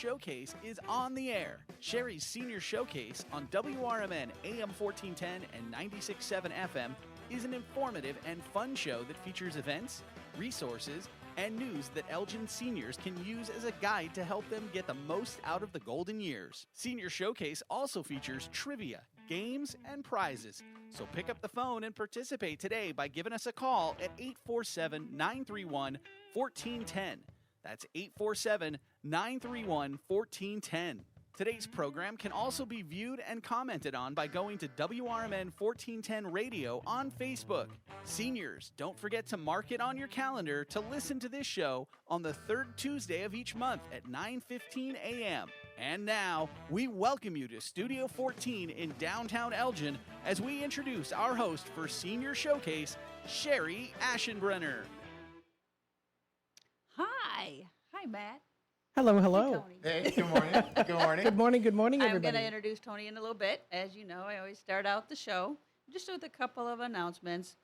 Showcase is on the air. Cherie's Senior Showcase on WRMN AM 1410 and 96.7 FM is an informative and fun show that features events, resources, and news that Elgin seniors can use as a guide to help them get the most out of the golden years. Senior Showcase also features trivia, games, and prizes. So pick up the phone and participate today by giving us a call at 847-931-1410. That's 847-931-1410. Today's program can also be viewed and commented on by going to WRMN 1410 Radio on Facebook. Seniors, don't forget to mark it on your calendar to listen to this show on the third Tuesday of each month at 9:15 a.m. And now, we welcome you to Studio 14 in downtown Elgin as we introduce our host for Senior Showcase, Cherie Aschenbrenner. Hi, Matt. Hello. Hey, Tony. Hey, good morning. Good morning. Good morning, I'm everybody. going to introduce Tony in a little bit. As you know, I always start out the show just with a couple of announcements.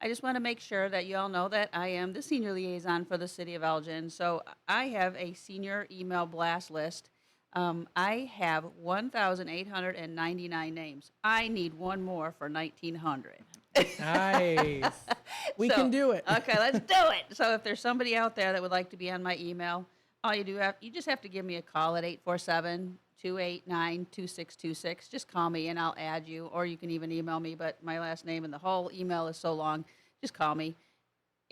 I just want to make sure that you all know that I am the senior liaison for the city of Elgin. So I have a senior email blast list. I have 1,899 names. I need one more for 1,900. Nice. We can do it. Okay, let's do it. So if there's somebody out there that would like to be on my email, all you just have to give me a call at 847-289-2626. Just call me and I'll add you, or you can even email me, but my last name and the whole email is so long. Just call me,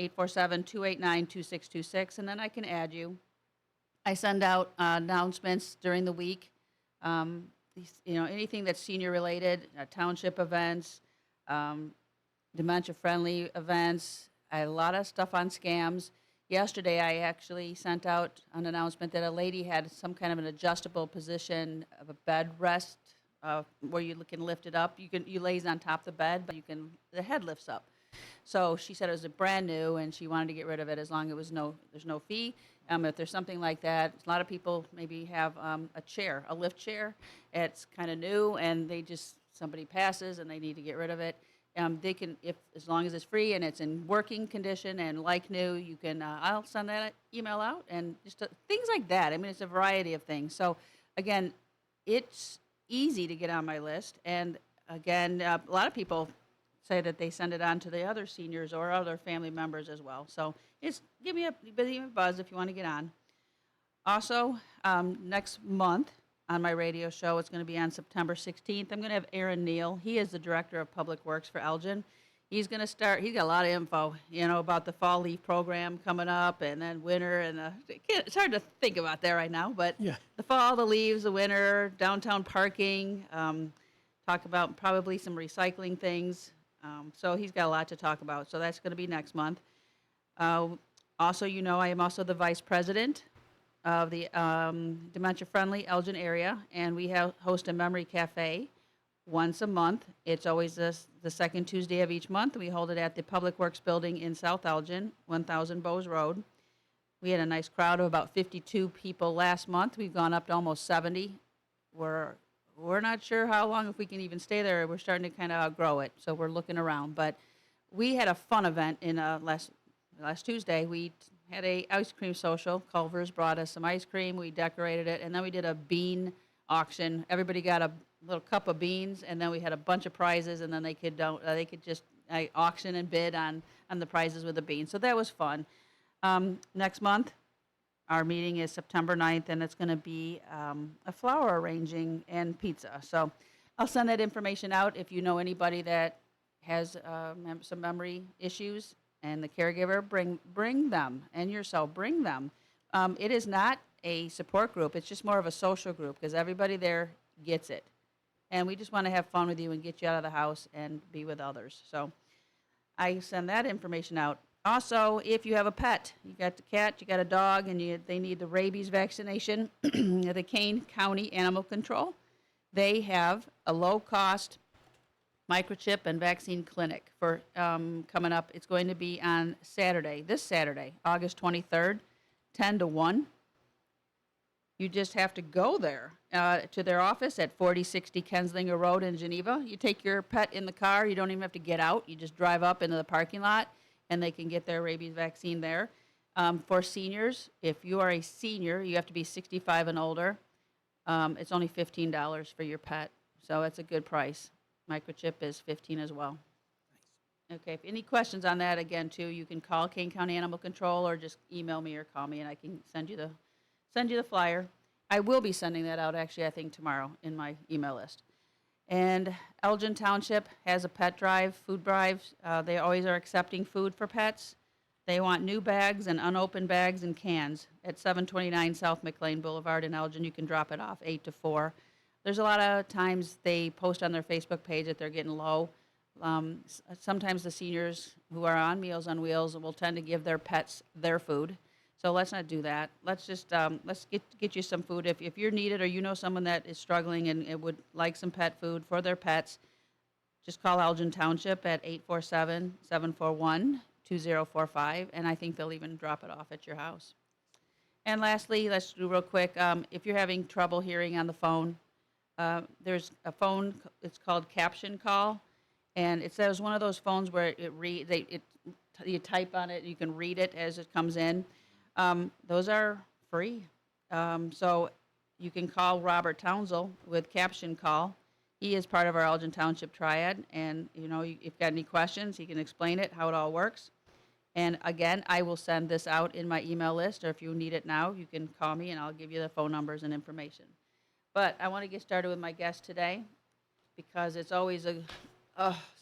847-289-2626, and then I can add you. I send out announcements during the week, anything that's senior related, township events, dementia-friendly events, a lot of stuff on scams. Yesterday, I actually sent out an announcement that a lady had some kind of an adjustable position of a bed rest where you can lift it up. You lays on top of the bed, but the head lifts up. So she said it was brand new, and she wanted to get rid of it as long as there's no fee. If there's something like that, a lot of people maybe have a lift chair. It's kind of new, and somebody passes and they need to get rid of it. They can, as long as it's free and it's in working condition and like new, you can. I'll send that email out and just things like that. I mean, it's a variety of things. So, again, it's easy to get on my list. And again, a lot of people say that they send it on to the other seniors or other family members as well. So, just give me a buzz if you want to get on. Also, next month, on my radio show. It's going to be on September 16th. I'm going to have Aaron Neal. He is the Director of Public Works for Elgin. He's going to start, he's got a lot of info, about the fall leaf program coming up and then winter. And it's hard to think about that right now, but Yeah. The fall, the leaves, the winter, downtown parking, talk about probably some recycling things. So he's got a lot to talk about. So that's going to be next month. Also, I am also the Vice President of the dementia-friendly Elgin area, and we host a memory cafe once a month. It's always the second Tuesday of each month. We hold it at the Public Works Building in South Elgin, 1000 Bowes Road. We had a nice crowd of about 52 people last month. We've gone up to almost 70. We're not sure how long, if we can even stay there. We're starting to kind of outgrow it, so we're looking around. But we had a fun event in last Tuesday. We had a ice cream social. Culver's brought us some ice cream. We decorated it, and then we did a bean auction. Everybody got a little cup of beans, and then we had a bunch of prizes, and then they could just auction and bid on the prizes with the beans. So that was fun. Next month, our meeting is September 9th, and it's going to be a flower arranging and pizza. So I'll send that information out if you know anybody that has some memory issues. And the caregiver, bring them, and yourself, bring them. It is not a support group. It's just more of a social group because everybody there gets it. And we just want to have fun with you and get you out of the house and be with others. So I send that information out. Also, if you have a pet, you got a cat, you got a dog, and they need the rabies vaccination, the Kane County Animal Control, they have a low-cost microchip and vaccine clinic for coming up. It's going to be on this Saturday, August 23rd, 10 to 1. You just have to go there to their office at 4060 Kenslinger Road in Geneva. You take your pet in the car. You don't even have to get out. You just drive up into the parking lot, and they can get their rabies vaccine there. For seniors, if you are a senior, you have to be 65 and older. It's only $15 for your pet, so it's a good price. Microchip is 15 as well. Okay, if any questions on that, again, too, you can call Kane County Animal Control or just email me or call me, and I can send you the flyer. I will be sending that out, actually, I think tomorrow in my email list. And Elgin Township has a pet drive, food drive. They always are accepting food for pets. They want new bags and unopened bags and cans at 729 South McLean Boulevard in Elgin. You can drop it off 8 to 4. There's a lot of times they post on their Facebook page that they're getting low. Sometimes the seniors who are on Meals on Wheels will tend to give their pets their food. So let's not do that. Let's just let's get you some food. If you're needed or you know someone that is struggling and would like some pet food for their pets, just call Elgin Township at 847-741-2045, and I think they'll even drop it off at your house. And lastly, let's do real quick, if you're having trouble hearing on the phone, there's a phone, it's called Caption Call, and it says one of those phones where you type on it, you can read it as it comes in. Those are free. So you can call Robert Townsell with Caption Call. He is part of our Elgin Township Triad, and if you've got any questions, he can explain it, how it all works. And again, I will send this out in my email list, or if you need it now, you can call me and I'll give you the phone numbers and information. But I want to get started with my guest today because it's always a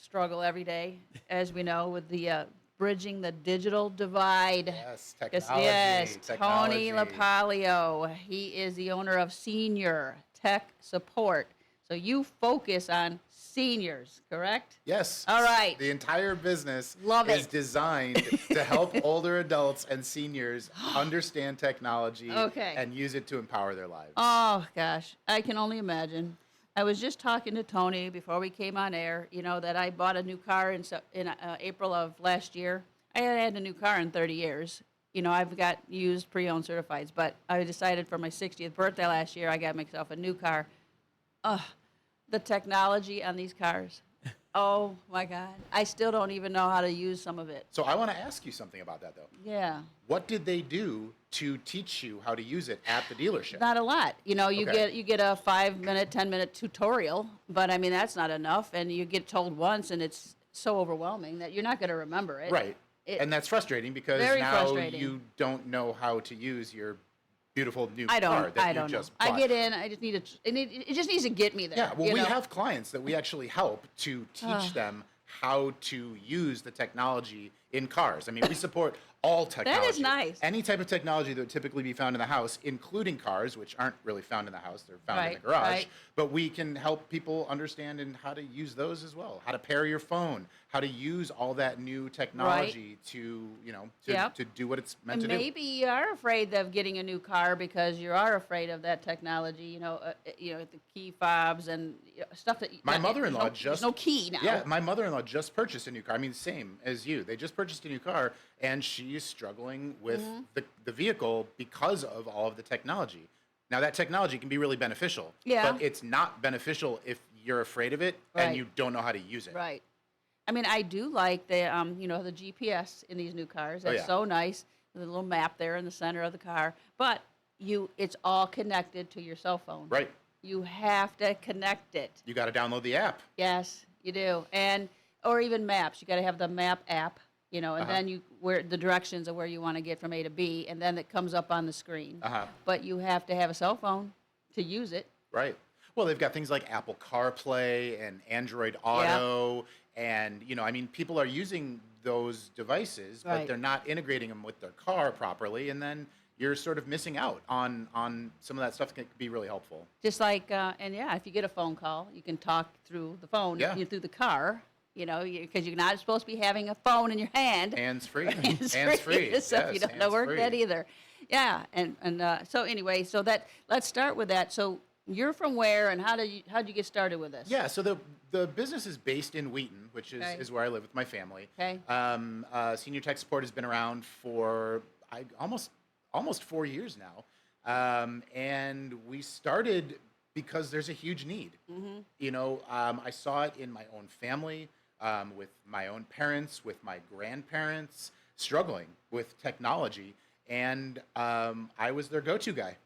struggle every day, as we know, with the bridging the digital divide. Yes, technology. Yes, technology. Tony LaPalio. He is the owner of Senior Tech Support. So you focus on seniors, correct? Yes. All right. The entire business Love is it. designed to help older adults and seniors understand technology and use it to empower their lives. Oh, gosh. I can only imagine. I was just talking to Tony before we came on air, that I bought a new car in April of last year. I hadn't had a new car in 30 years. I've got used pre-owned certifieds, but I decided for my 60th birthday last year, I got myself a new car. The technology on these cars. Oh, my God. I still don't even know how to use some of it. So I want to ask you something about that, though. Yeah. What did they do to teach you how to use it at the dealership? Not a lot. You Okay. get a 5-minute, 10-minute tutorial, but I mean, that's not enough. And you get told once, and it's so overwhelming that you're not going to remember it. Right. And that's frustrating because Very now frustrating. you don't know how to use your beautiful new I car don't. that I you don't know. just I bought. get in. I just need it just needs to get me there. Yeah, well, you we know? have clients that we actually help to teach them how to use the technology in cars. I mean, we support all technology. nice. Any type of technology that would typically be found in the house, including cars, which aren't really found in the house, they're found in the Right, garage. right. But we can help people understand and how to use those as well. How to pair your phone, how to use all that new technology to, Yep. to do what it's meant And to do. maybe you are afraid of getting a new car because you are afraid of that technology. The key fobs and stuff that. My mother-in-law there's just no key now. Yeah, my mother-in-law just purchased a new car. I mean, same as you. They just purchased a new car, and she is struggling with the vehicle because of all of the technology. Now, that technology can be really beneficial, Yeah. but it's not beneficial if you're afraid of it and Right. you don't know how to use it. Right. I mean, I do like the the GPS in these new cars. That's yeah. so nice. The little map there in the center of the car, but it's all connected to your cell phone. Right. You have to connect it. You got to download the app. Yes, you do. Or even maps. You got to have the map app, and then where the directions of where you want to get from A to B, and then it comes up on the screen. But you have to have a cell phone to use it. Right. Well, they've got things like Apple CarPlay and Android Auto, and people are using those devices, but Right. they're not integrating them with their car properly, and then you're sort of missing out on some of that stuff that can be really helpful. Just like, if you get a phone call, you can talk through the phone, Yeah. through the car, because you're not supposed to be having a phone in your hand. Hands free. Hands-free. So Yes, you don't know work that hands-free. either. Yeah, so anyway, let's start with that. So you're from where, and how'd you get started with this? Yeah, so the business is based in Wheaton, which Okay. is where I live with my family. Okay. Senior Tech Support has been around for almost 4 years now, and we started because there's a huge need. I saw it in my own family, with my own parents, with my grandparents struggling with technology, and I was their go-to guy.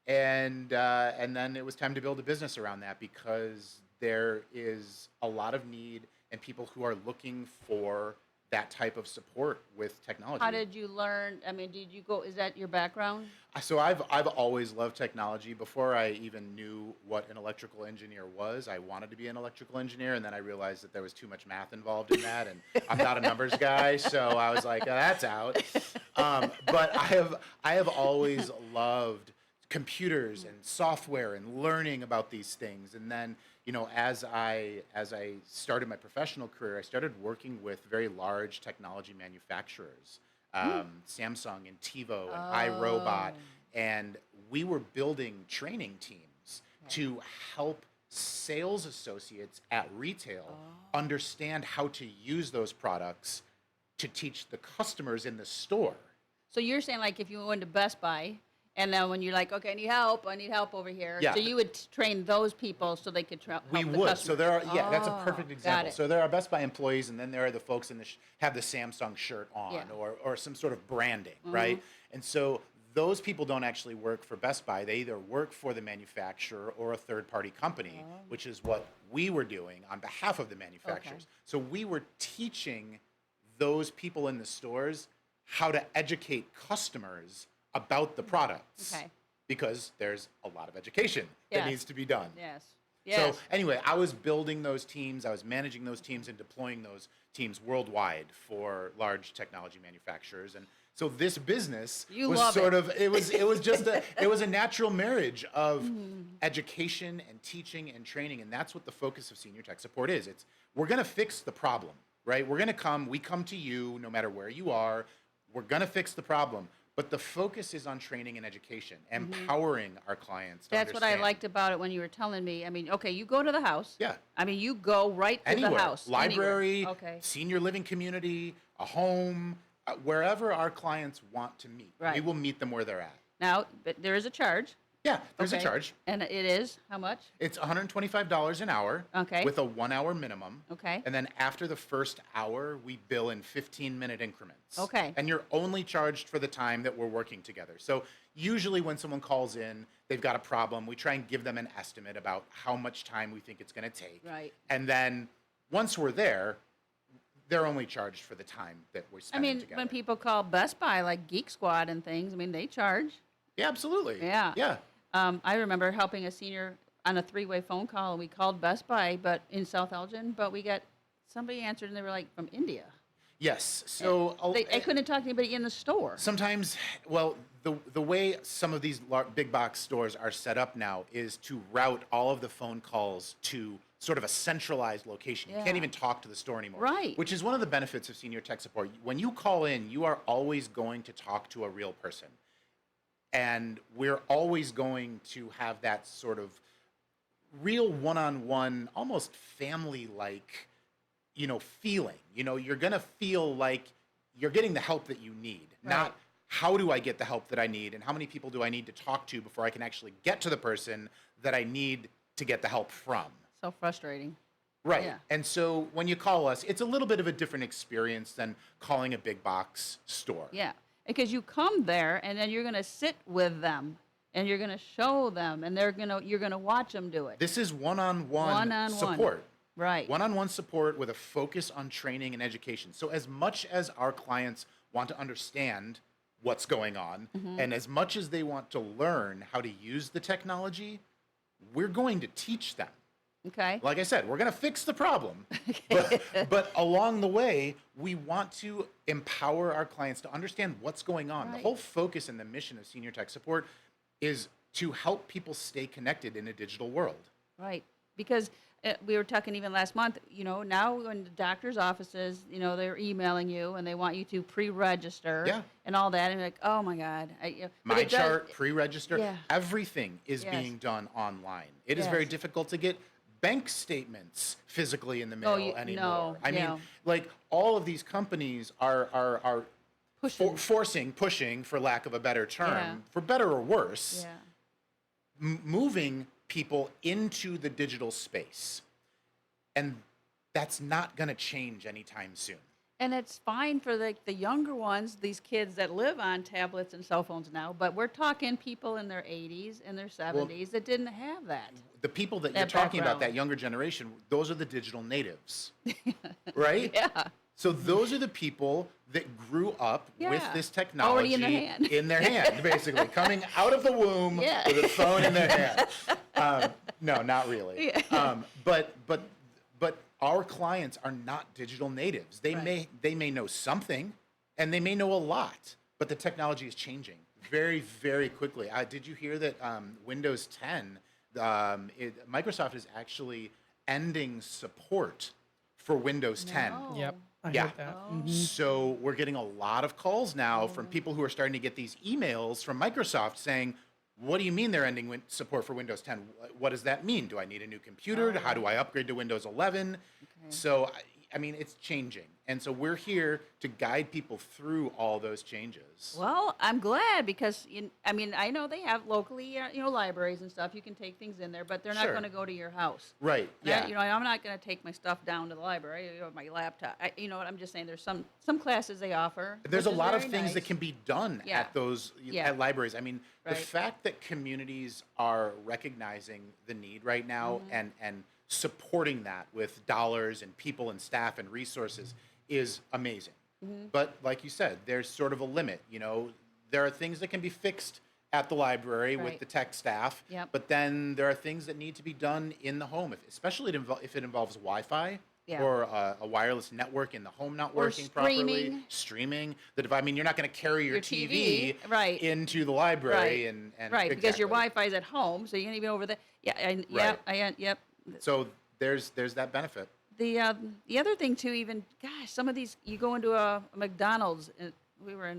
And then it was time to build a business around that because there is a lot of need and people who are looking for that type of support with technology. How did you learn? I mean, did you go, is that your background? So I've always loved technology. Before I even knew what an electrical engineer was, I wanted to be an electrical engineer, and then I realized that there was too much math involved in that, and I'm not a numbers guy, so I was like, oh, that's out. But I have always loved computers and software and learning about these things. And then, as I started my professional career, I started working with very large technology manufacturers, Samsung and TiVo and iRobot, and we were building training teams to help sales associates at retail understand how to use those products to teach the customers in the store. So you're saying, like, if you went to Best Buy, and then when you're like, okay, I need help over here. Yeah. So you would train those people so they could help We the would. customers. So there are, that's a perfect Got example. it. So there are Best Buy employees, and then there are the folks have the Samsung shirt on, Yeah. or some sort of branding, right? And so those people don't actually work for Best Buy. They either work for the manufacturer or a third-party company, which is what we were doing on behalf of the manufacturers. So we were teaching those people in the stores how to educate customers about the products. Okay. Because there's a lot of education that Yes. needs to be done. Yes. So anyway, I was building those teams, I was managing those teams and deploying those teams worldwide for large technology manufacturers. And so this business was sort of, it was just it was a natural marriage of education and teaching and training. And that's what the focus of senior tech support is. We're going to fix the problem, right? We come to you no matter where you are. We're going to fix the problem. But the focus is on training and education, empowering our clients to That's understand. what I liked about it when you were telling me. I mean, okay, you go to the house. Yeah. I mean, you go right to Anywhere. the house. Library, Anywhere. Okay. senior living community, a home, wherever our clients want to meet. Right. We will meet them where they're at. Now, but there is a charge. Yeah, there's a Okay. charge. And it is how much? It's $125 an hour Okay. with a 1 hour minimum. Okay. And then after the first hour, we bill in 15-minute increments. Okay. And you're only charged for the time that we're working together. So usually when someone calls in, they've got a problem, we try and give them an estimate about how much time we think it's going to take. Right. And then once we're there, they're only charged for the time that we're I spending mean, together. when people call Best Buy, like Geek Squad and things, I mean, they charge. Yeah, absolutely. Yeah. Yeah. I remember helping a senior on a three-way phone call, and we called Best Buy, but in South Elgin, but we got somebody answered, and they were like from India. Yes. So I couldn't talk to anybody in the store. sometimes, well, the way some of these big box stores are set up now is to route all of the phone calls to sort of a centralized location. You Yeah. can't even talk to the store anymore. Right. Which is one of the benefits of senior tech support. When you call in, you are always going to talk to a real person. And we're always going to have that sort of real one-on-one, almost family-like, feeling. You're going to feel like you're getting the help that you need, not how do I get the help that I need and how many people do I need to talk to before I can actually get to the person that I need to get the help from. So frustrating. Right. Yeah. And so when you call us, it's a little bit of a different experience than calling a big box store. Yeah, because you come there, and then you're going to sit with them, and you're going to show them, and you're going to watch them do it. This is one-on-one One-on-one. support. Right. One-on-one support with a focus on training and education. So as much as our clients want to understand what's going on, and as much as they want to learn how to use the technology, we're going to teach them. Okay. Like I said, we're going to fix the problem. But along the way, we want to empower our clients to understand what's going on. Right. The whole focus and the mission of senior tech support is to help people stay connected in a digital world. Right. Because we were talking even last month, now in the doctor's offices, they're emailing you and they want you to pre-register Yeah. and all that. And you're like, oh my God. But My it does- chart, pre-register, Yeah. everything is Yes. being done online. It is very Yes. difficult to get bank statements physically in the mail anymore. no, I mean, yeah. like all of these companies are Pushing. pushing, for lack of a better term, Yeah. for better or worse, Yeah. moving people into the digital space. And that's not going to change anytime soon. And it's fine for the younger ones, these kids that live on tablets and cell phones now, but we're talking people in their 80s and their 70s that didn't have that. The people that you're That talking about, background. that younger generation, those are the digital natives, right? Yeah. So those are the people that grew up with Yeah. this Already technology in their hand. in their hand, basically coming out of the womb Yeah. with a phone in their hand. No, not really. Yeah. But our clients are not digital natives. Right. They may know something, and they may know a lot, but the technology is changing very, very quickly. Did you hear that Windows 10, Microsoft is actually ending support for Windows 10? No. Yep. I Yeah. heard that. Oh. So we're getting a lot of calls now from people who are starting to get these emails from Microsoft saying, what do you mean they're ending support for Windows 10? What does that mean? Do I need a new computer? How do I upgrade to Windows 11? So, I mean, it's changing. And so we're here to guide people through all those changes. Well, I'm glad because I mean, I know they have locally, libraries and stuff. You can take things in there, but they're not Sure. going to go to your house. Right. And Yeah. I'm not going to take my stuff down to the library, my laptop. What I'm just saying. There's some classes they offer. There's a which is lot of very things nice. that can be done Yeah. at those Yeah. at libraries. I mean, the Right. fact that communities are recognizing the need right now and supporting that with dollars and people and staff and resources is amazing. But like you said, there's sort of a limit. There are things that can be fixed at the library with Right. the tech staff, Yep. but then there are things that need to be done in the home, especially if it involves Wi-Fi. Yeah. Or a wireless network in the home not working properly, streaming. I mean, you're not going to carry your TV, right. into the library Right. and Right, because your exactly. Wi-Fi's at home, so you can't even over there. Yeah, and Right. yep. So there's that benefit. The other thing too, even some of these you go into a McDonald's. And we were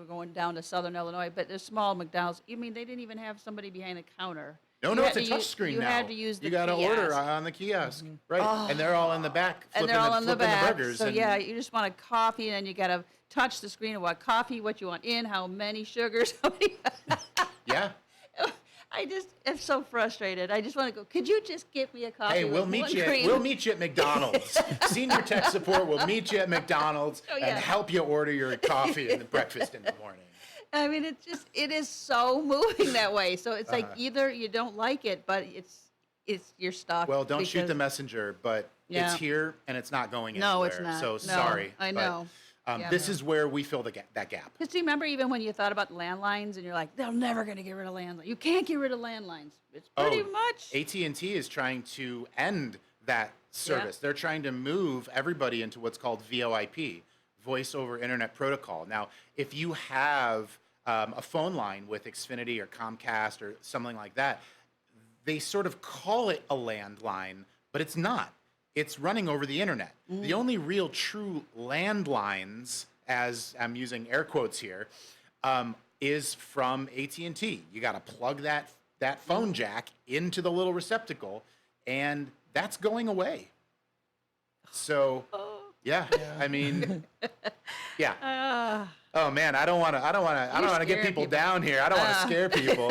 going down to Southern Illinois, but there's small McDonald's. You mean they didn't even have somebody behind the counter? No, You it's had a to touch use- screen you now. had to use the You got to order kiosk. on the kiosk, right? And they're all in the back, And they're all in the flipping back. burgers. So and, yeah, you just want a coffee, and then you got to touch the screen of what coffee, what you want in, how many sugars. How many yeah. I'm so frustrated. I just want to go. Could you just get me a coffee? Hey, we'll with meet one you. cream? We'll meet you at McDonald's. Senior tech support will meet you at McDonald's Oh, yeah. and help you order your coffee and breakfast in the morning. I mean, it is so moving that way. So it's like Uh-huh. either you don't like it, but you're stuck. Well, don't shoot the because- messenger, but Yeah. it's here and it's not going anywhere. No, it's not. So No, sorry. I but, know. Yeah. This is where we fill that gap. Because do you remember even when you thought about landlines and you're like, they're never going to get rid of landlines. You can't get rid of landlines. It's pretty much. AT&T is trying to end that service. They're trying to move everybody into what's called VoIP, Voice over Internet Protocol. Now, if you have a phone line with Xfinity or Comcast or something like that, they sort of call it a landline, but it's not. It's running over the internet. The only real true landlines, as I'm using air quotes here, is from AT&T. You got to plug that phone jack into the little receptacle, and that's going away. So, yeah. I mean, yeah. Oh man, I don't want to get scaring people people. down here. I don't want to scare people,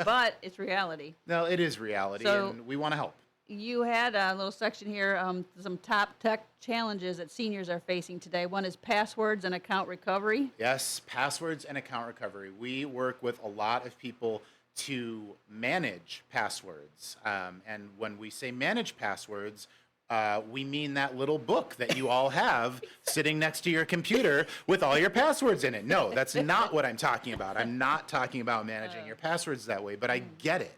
But it's reality. no, it is reality, So- and we want to help. You had a little section here, some top tech challenges that seniors are facing today. One is passwords and account recovery. Yes, passwords and account recovery. We work with a lot of people to manage passwords. And when we say manage passwords, we mean that little book that you all have sitting next to your computer with all your passwords in it. No, that's not what I'm talking about. I'm not talking about managing your passwords that way, but I get it.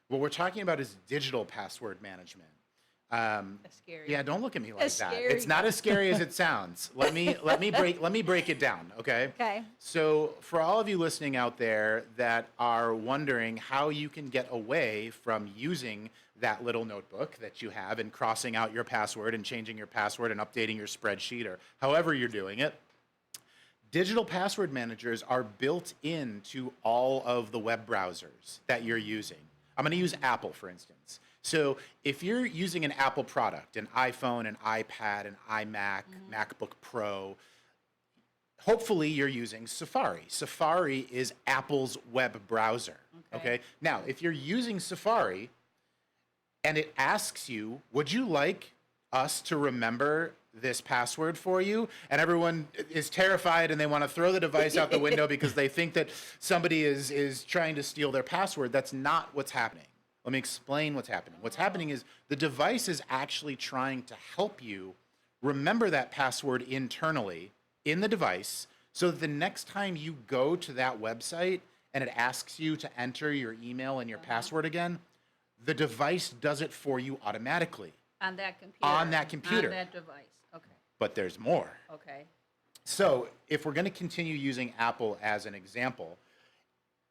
What we're talking about is digital password management. That's scary. Yeah, don't look at me like That's that. scary. It's not as scary as it sounds. Let me break it down, okay? Okay. So, for all of you listening out there that are wondering how you can get away from using that little notebook that you have and crossing out your password and changing your password and updating your spreadsheet or however you're doing it, digital password managers are built into all of the web browsers that you're using. I'm going to use Apple, for instance. So if you're using an Apple product, an iPhone, an iPad, an iMac, MacBook Pro, hopefully you're using Safari. Safari is Apple's web browser. Okay. Now, if you're using Safari and it asks you, would you like us to remember this password for you, and everyone is terrified and they want to throw the device out the window because they think that somebody is trying to steal their password. That's not what's happening. Let me explain what's happening. What's happening is the device is actually trying to help you remember that password internally in the device, so that the next time you go to that website and it asks you to enter your email and your password again, the device does it for you automatically. On that computer. On that computer. On that device. Okay. But there's more. Okay. So if we're going to continue using Apple as an example,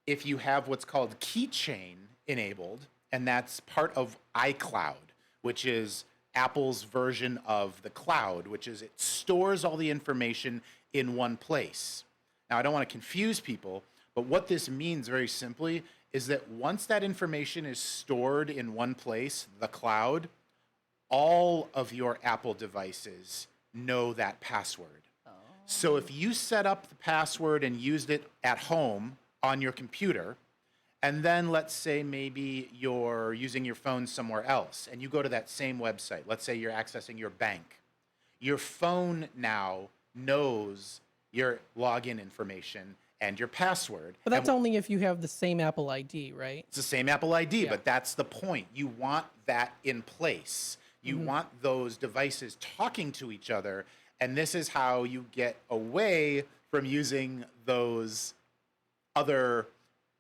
if you have what's called Keychain enabled, and that's part of iCloud, which is Apple's version of the cloud, which is it stores all the information in one place. Now, I don't want to confuse people, but what this means very simply is that once that information is stored in one place, the cloud, all of your Apple devices know that password. So if you set up the password and used it at home on your computer, and then let's say maybe you're using your phone somewhere else and you go to that same website, let's say you're accessing your bank, your phone now knows your login information and your password. But that's only if you have the same Apple ID, right? It's the same Apple ID, Yeah. but that's the point. You want that in place. You want those devices talking to each other, and this is how you get away from using those other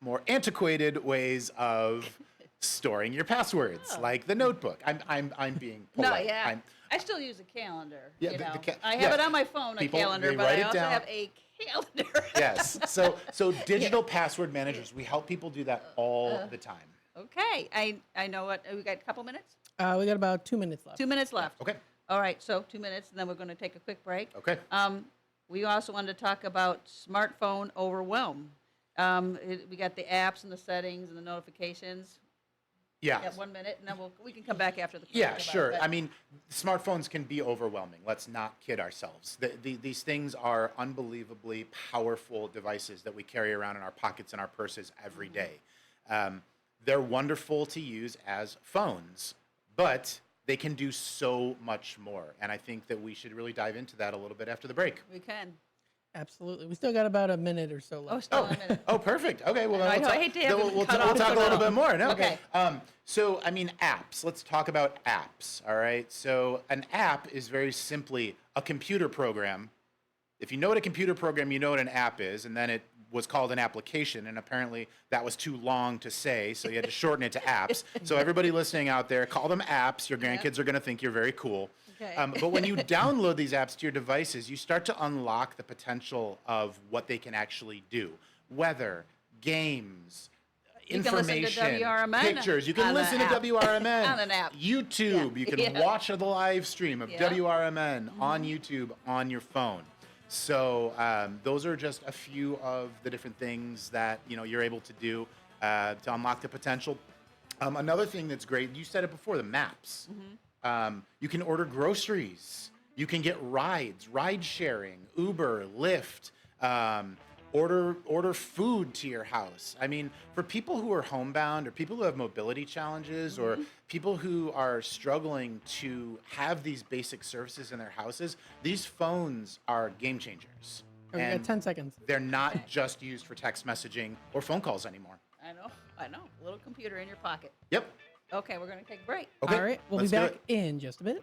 more antiquated ways of storing your passwords, like the notebook. I'm being polite. No, yeah. I still use a calendar. Yeah, you the know. ca- I have yeah. it on my phone, People, a calendar, they but write I it also down. have a calendar. Yes. So digital password managers, we help people do that all the time. Okay. I know what. We got a couple minutes? We got about 2 minutes left. 2 minutes left. Okay. All right. So 2 minutes, and then we're going to take a quick break. Okay. We also wanted to talk about smartphone overwhelm. We got the apps and the settings and the notifications. Yeah. Got 1 minute, and then we can come back after the break. Yeah, about sure. it. I mean, smartphones can be overwhelming. Let's not kid ourselves. These things are unbelievably powerful devices that we carry around in our pockets and our purses every day. They're wonderful to use as phones, but they can do so much more. And I think that we should really dive into that a little bit after the break. We can. Absolutely. We still got about a minute or so left. Oh, still a minute. Oh, perfect. Okay, well, I then know, we'll I hate to have then it we'll cut we'll off talk so a little no. bit more. No, Okay. So, I mean, apps. Let's talk about apps, all right? So an app is very simply a computer program. If you know what a computer program, you know what an app is, and then it was called an application, and apparently that was too long to say, so you had to shorten it to apps. So everybody listening out there, call them apps. Your grandkids are going to think you're very cool. Okay. But when you download these apps to your devices, you start to unlock the potential of what they can actually do. Weather, games, You can listen to information, WRMN pictures. You can on the listen to app. WRMN. On an app. YouTube. You can Yeah. watch the live stream of Yeah. WRMN on YouTube on your phone. So those are just a few of the different things that you're able to do to unlock the potential. Another thing that's great, you said it before, the maps. You can order groceries. You can get rides, ride sharing, Uber, Lyft. Order food to your house. I mean, for people who are homebound or people who have mobility challenges or people who are struggling to have these basic services in their houses, these phones are game changers. We got 10 seconds. They're not just used for text messaging or phone calls anymore. I know. A little computer in your pocket. Yep. Okay, we're going to take a break. Okay. All right. We'll let's be do back it. in just a bit.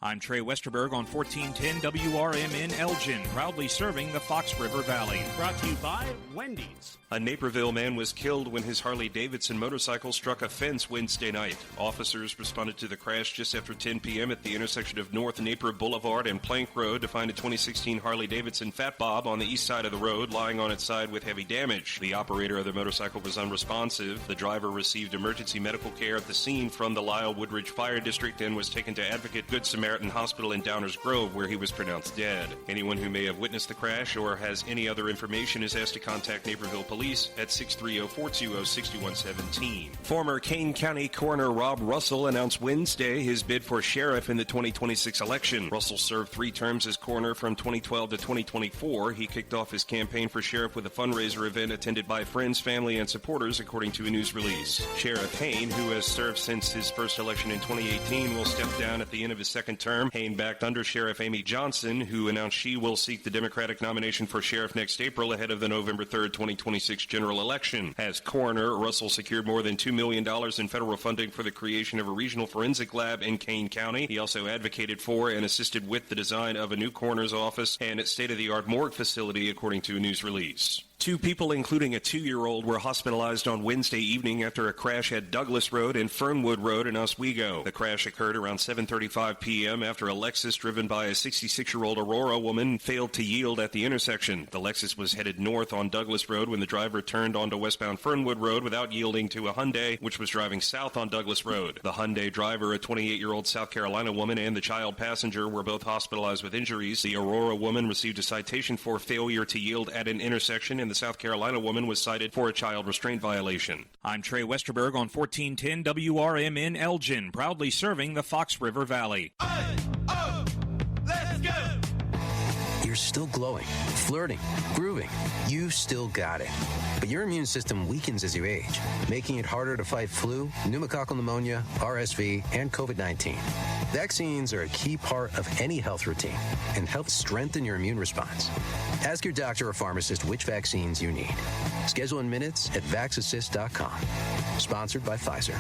I'm Trey Westerberg on 1410 WRMN Elgin, proudly serving the Fox River Valley. Brought to you by Wendy's. A Naperville man was killed when his Harley-Davidson motorcycle struck a fence Wednesday night. Officers responded to the crash just after 10 p.m. at the intersection of North Naper Boulevard and Plank Road to find a 2016 Harley-Davidson Fat Bob on the east side of the road, lying on its side with heavy damage. The operator of the motorcycle was unresponsive. The driver received emergency medical care at the scene from the Lyle Woodridge Fire District and was taken to Advocate Good Samaritan Samaritan Hospital in Downers Grove, where he was pronounced dead. Anyone who may have witnessed the crash or has any other information is asked to contact Naperville Police at 630-420-6117. Former Kane County Coroner Rob Russell announced Wednesday his bid for sheriff in the 2026 election. Russell served 3 terms as coroner from 2012 to 2024. He kicked off his campaign for sheriff with a fundraiser event attended by friends, family, and supporters, according to a news release. Sheriff Hain, who has served since his first election in 2018, will step down at the end of his second term. Hain backed under Sheriff Amy Johnson, who announced she will seek the Democratic nomination for sheriff next April ahead of the November 3rd, 2026 general election. As coroner, Russell secured more than $2 million in federal funding for the creation of a regional forensic lab in Kane County. He also advocated for and assisted with the design of a new coroner's office and a state-of-the-art morgue facility, according to a news release. 2 people, including a 2-year-old, were hospitalized on Wednesday evening after a crash at Douglas Road and Fernwood Road in Oswego. The crash occurred around 7:35 p.m. after a Lexus driven by a 66-year-old Aurora woman failed to yield at the intersection. The Lexus was headed north on Douglas Road when the driver turned onto westbound Fernwood Road without yielding to a Hyundai, which was driving south on Douglas Road. The Hyundai driver, a 28-year-old South Carolina woman, and the child passenger were both hospitalized with injuries. The Aurora woman received a citation for failure to yield at an intersection, and the South Carolina woman was cited for a child restraint violation. I'm Trey Westerberg on 1410 WRMN Elgin, proudly serving the Fox River Valley. Let's go! You're still glowing, flirting, grooving. You still got it. But your immune system weakens as you age, making it harder to fight flu, pneumococcal pneumonia, RSV, and COVID-19. Vaccines are a key part of any health routine and help strengthen your immune response. Ask your doctor or pharmacist which vaccines you need. Schedule in minutes at vaxassist.com. Sponsored by Pfizer.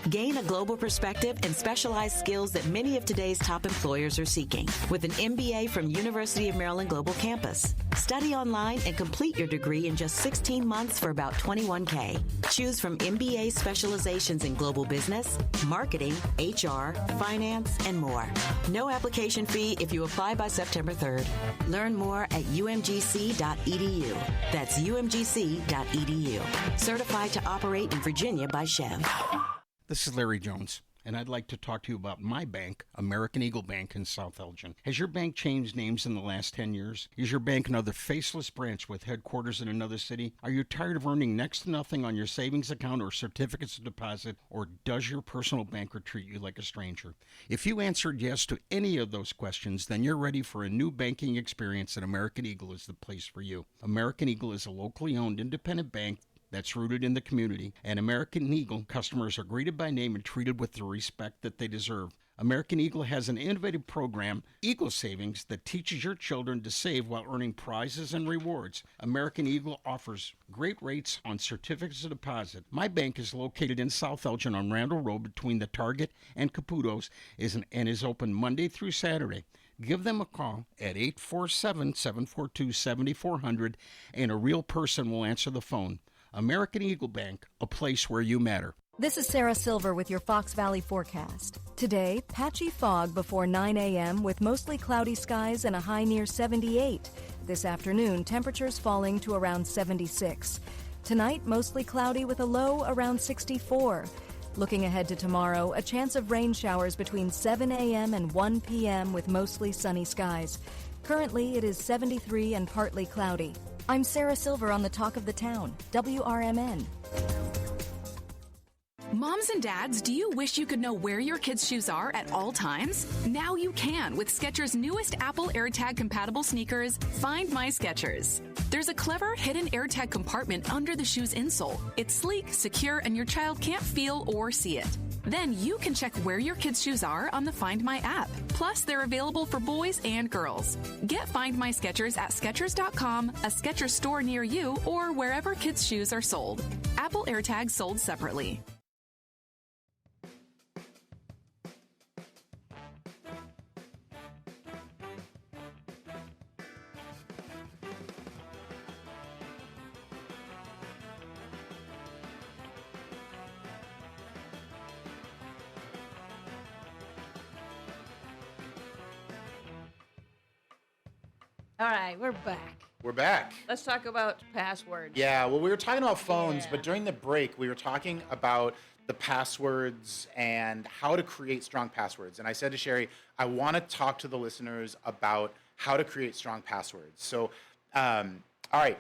Gain a global perspective and specialized skills that many of today's top employers are seeking with an MBA from University of Maryland Global Campus. Study online and complete your degree in just 16 months for about $21K. Choose from MBA specializations in global business, marketing, HR, finance, and more. No application fee if you apply by September 3rd. Learn more at umgc.edu. That's umgc.edu. Certified to operate in Virginia by Chev. This is Larry Jones, and I'd like to talk to you about my bank, American Eagle Bank in South Elgin. Has your bank changed names in the last 10 years? Is your bank another faceless branch with headquarters in another city? Are you tired of earning next to nothing on your savings account or certificates of deposit, or does your personal banker treat you like a stranger? If you answered yes to any of those questions, then you're ready for a new banking experience, and American Eagle is the place for you. American Eagle is a locally owned independent bank that's rooted in the community, and American Eagle customers are greeted by name and treated with the respect that they deserve. American Eagle has an innovative program, Eagle Savings, that teaches your children to save while earning prizes and rewards. American Eagle offers great rates on certificates of deposit. My bank is located in South Elgin on Randall Road between the Target and Caputo's and is open Monday through Saturday. Give them a call at 847-742-7400, and a real person will answer the phone. American Eagle Bank, a place where you matter. This is Sarah Silver with your Fox Valley forecast. Today, patchy fog before 9 a.m. with mostly cloudy skies and a high near 78. This afternoon, temperatures falling to around 76. Tonight, mostly cloudy with a low around 64. Looking ahead to tomorrow, a chance of rain showers between 7 a.m. and 1 p.m. with mostly sunny skies. Currently, it is 73 and partly cloudy. I'm Sarah Silver on the Talk of the Town, WRMN. Moms and dads, do you wish you could know where your kids' shoes are at all times? Now you can with Skechers' newest Apple AirTag compatible sneakers, Find My Skechers. There's a clever hidden AirTag compartment under the shoe's insole. It's sleek, secure, and your child can't feel or see it. Then you can check where your kids' shoes are on the Find My app. Plus, they're available for boys and girls. Get Find My Skechers at Skechers.com, a Skechers store near you, or wherever kids' shoes are sold. Apple AirTags sold separately. All right, we're back. We're back. Let's talk about passwords. Yeah, well, we were talking about phones, Yeah. but during the break, we were talking about the passwords and how to create strong passwords. And I said to Cherie, I want to talk to the listeners about how to create strong passwords. So, all right,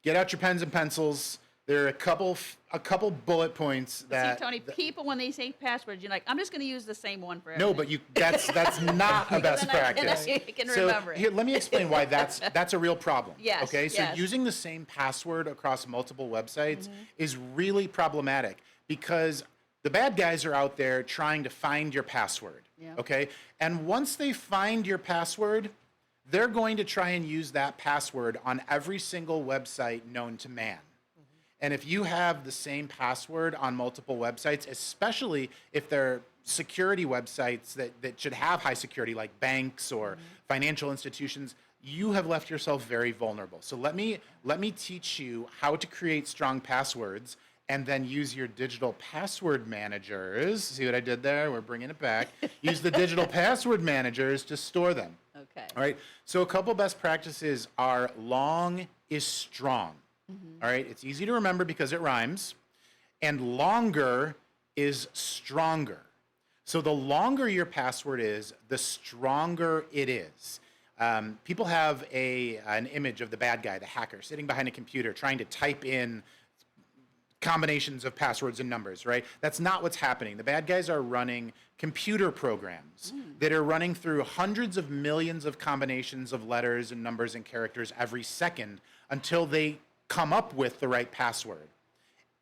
get out your pens and pencils. There are a couple bullet points that. See, Tony, people when they say passwords, you're like, I'm just going to use the same one for No, everything. but that's not a best practice. I can So remember it. here, let me explain why that's a real problem. Yes, Okay. So yes. using the same password across multiple websites is really problematic because the bad guys are out there trying to find your password. Yeah. Okay. And once they find your password, they're going to try and use that password on every single website known to man. And if you have the same password on multiple websites, especially if they're security websites that should have high security, like banks or financial institutions, you have left yourself very vulnerable. So let me teach you how to create strong passwords and then use your digital password managers. See what I did there? We're bringing it back. Use the digital password managers to store them. Okay. All right. So a couple best practices are long is strong. All right, it's easy to remember because it rhymes, and longer is stronger. So the longer your password is, the stronger it is. People have an image of the bad guy, the hacker, sitting behind a computer trying to type in combinations of passwords and numbers, right? That's not what's happening. The bad guys are running computer programs that are running through hundreds of millions of combinations of letters and numbers and characters every second until they come up with the right password.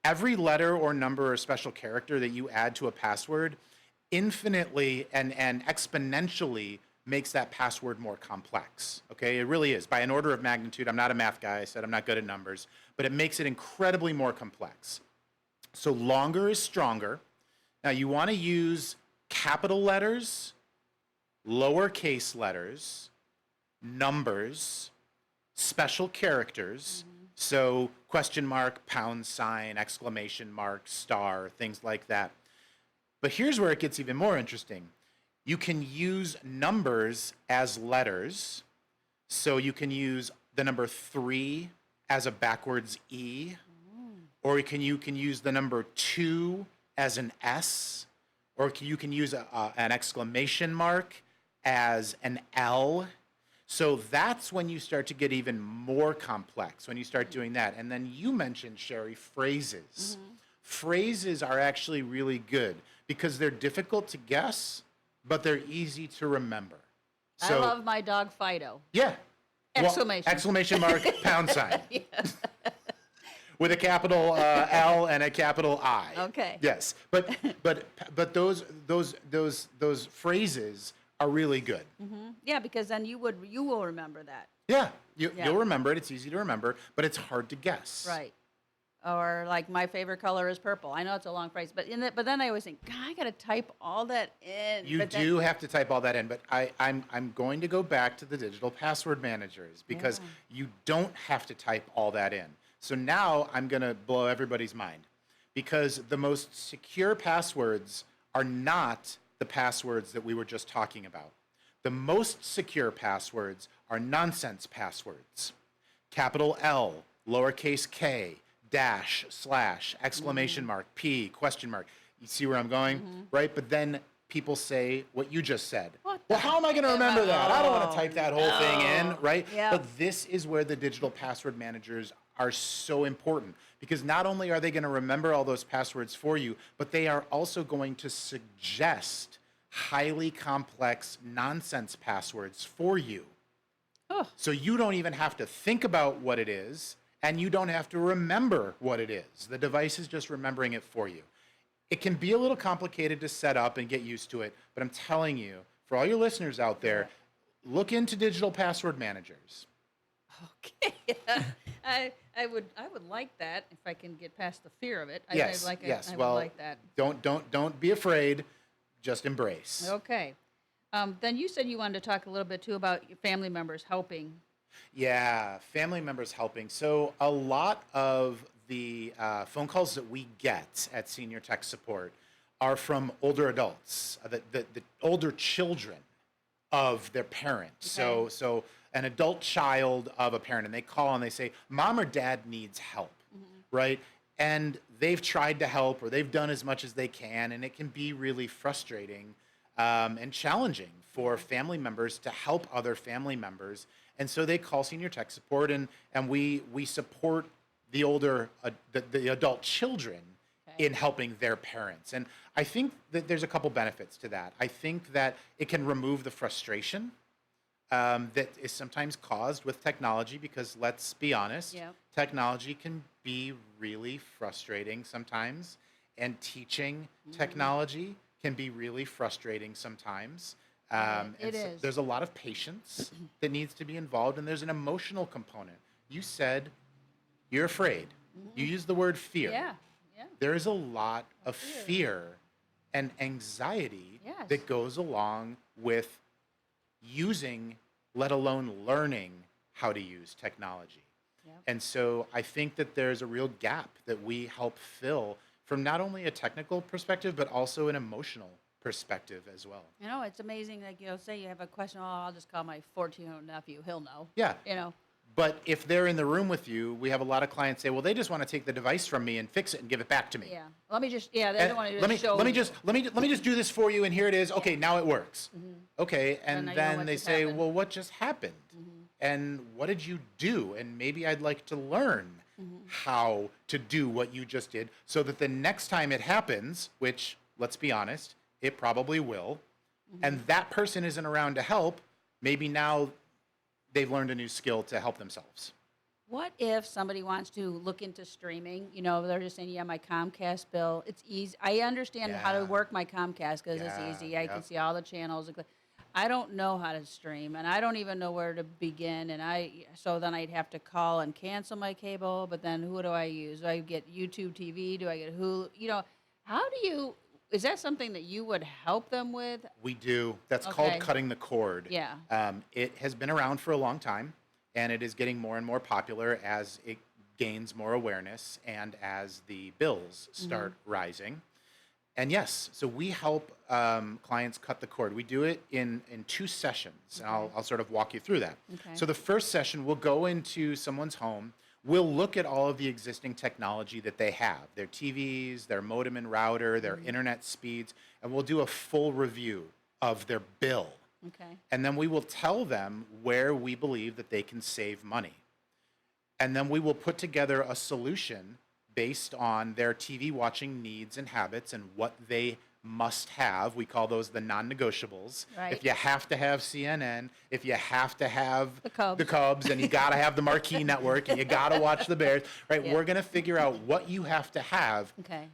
Every letter or number or special character that you add to a password infinitely and exponentially makes that password more complex. Okay, it really is. By an order of magnitude, I'm not a math guy, I said I'm not good at numbers, but it makes it incredibly more complex. So longer is stronger. Now you want to use capital letters, lowercase letters, numbers, special characters, so question mark, pound sign, exclamation mark, star, things like that. But here's where it gets even more interesting. You can use numbers as letters. So you can use the number 3 as a backwards E, or you can use the number 2 as an S, or you can use an exclamation mark as an L. So that's when you start to get even more complex, when you start doing that. And then you mentioned, Cherie, phrases. Phrases are actually really good because they're difficult to guess, but they're easy to remember. So, I love my dog Fido. Yeah. Exclamation. Well, exclamation mark, pound sign. With a capital L and a capital I. Okay. Yes. But those phrases are really good. Yeah, because then you will remember that. Yeah, you'll remember it. It's easy to remember, but it's hard to guess. Right. Or like my favorite color is purple. I know it's a long phrase, but then I always think, God, I got to type all that in. You do have to type all that in, but I'm going to go back to the digital password managers because you don't have to type all that in. So now I'm going to blow everybody's mind because the most secure passwords are not the passwords that we were just talking about. The most secure passwords are nonsense passwords. Capital L, lowercase k, dash, slash, exclamation mark, P, question mark. You see where I'm going, right? But then people say what you just said. Well, how am I going to remember that? I don't want to type that whole thing in, right? Yeah. But this is where the digital password managers are so important because not only are they going to remember all those passwords for you, but they are also going to suggest highly complex nonsense passwords for you. So you don't even have to think about what it is, and you don't have to remember what it is. The device is just remembering it for you. It can be a little complicated to set up and get used to it, but I'm telling you, for all your listeners out there, look into digital password managers. Okay. I would like that if I can get past the fear of it. Yes. I Yes. would Well, like that. Don't be afraid. Just embrace. Okay. Then you said you wanted to talk a little bit too about your family members helping. Yeah, family members helping. So a lot of the phone calls that we get at Senior Tech Support are from older adults, the older children of their parents. Okay. So an adult child of a parent, and they call and they say, Mom or Dad needs help, right? and they've tried to help, or they've done as much as they can, and it can be really frustrating and challenging for family members to help other family members. And so they call senior tech support, and we support the older, the adult children in helping their parents. And I think that there's a couple benefits to that. I think that it can remove the frustration that is sometimes caused with technology, because let's be honest, technology can be really frustrating sometimes, and teaching technology can be really frustrating sometimes. It is. There's a lot of patience that needs to be involved, and there's an emotional component. You said you're afraid. You used the word fear. Yeah. There is a lot of fear and anxiety that goes along with using, let alone learning how to use technology. And so I think that there's a real gap that we help fill from not only a technical perspective, but also an emotional perspective as well. You know, it's amazing. Like, say you have a question, I'll just call my 14-year-old nephew. He'll know. Yeah. You know. But if they're in the room with you, we have a lot of clients say, well, they just want to take the device from me and fix it and give it back to me. Yeah. Let me just, they don't want to show let me just do this for you, and here it is. Okay, now it works. Okay, and then they say, well, what just happened? And what did you do? And maybe I'd like to learn how to do what you just did, so that the next time it happens, which, let's be honest, it probably will, and that person isn't around to help, maybe now they've learned a new skill to help themselves. What if somebody wants to look into streaming? You know, they're just saying, my Comcast bill, it's easy. I understand how to work my Comcast because it's easy. I can see all the channels. I don't know how to stream, and I don't even know where to begin. And so then I'd have to call and cancel my cable, but then who do I use? Do I get YouTube TV? Do I get Hulu? You know, is that something that you would help them with? We do. That's called cutting the cord. Yeah. It has been around for a long time, and it is getting more and more popular as it gains more awareness and as the bills start rising. And yes, so we help clients cut the cord. We do it in 2 sessions, and I'll sort of walk you through that. Okay. So the first session, we'll go into someone's home. We'll look at all of the existing technology that they have, their TVs, their modem and router, their internet speeds, and we'll do a full review of their bill. Okay. And then we will tell them where we believe that they can save money. And then we will put together a solution based on their TV watching needs and habits and what they must have. We call those the non-negotiables. Right. If you have to have CNN, if you have to have the Cubs, and you got to have the Marquee Network, and you got to watch the Bears, right? Yeah. We're going to figure out what you have to have Okay.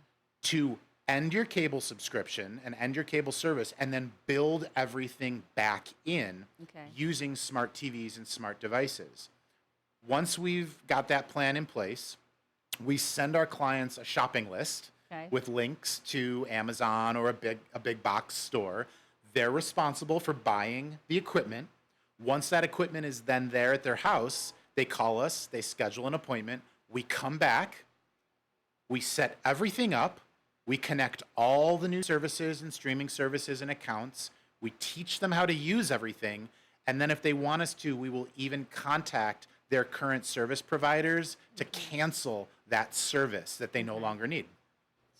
to end your cable subscription and end your cable service, and then build everything back in using smart TVs and smart devices. Once we've got that plan in place, we send our clients a shopping list with links to Amazon or a big box store. They're responsible for buying the equipment. Once that equipment is then there at their house, they call us, they schedule an appointment, we come back, we set everything up, we connect all the new services and streaming services and accounts, we teach them how to use everything, and then if they want us to, we will even contact their current service providers to cancel that service that they no longer need.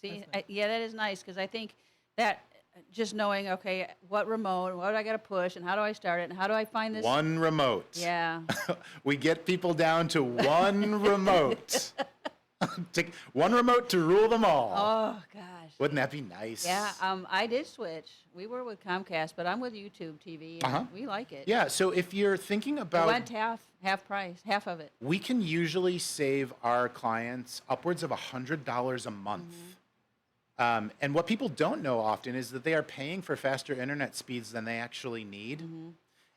See, that is nice, because I think that just knowing, what remote, what do I got to push, and how do I start it, and how do I find this? One remote. Yeah. We get people down to one remote. Take one remote to rule them all. Oh, gosh. Wouldn't that be nice? Yeah, I did switch. We were with Comcast, but I'm with YouTube TV, and we like it. Yeah, so if you're thinking about... It went half price, half of it. We can usually save our clients upwards of $100 a month. And what people don't know often is that they are paying for faster internet speeds than they actually need.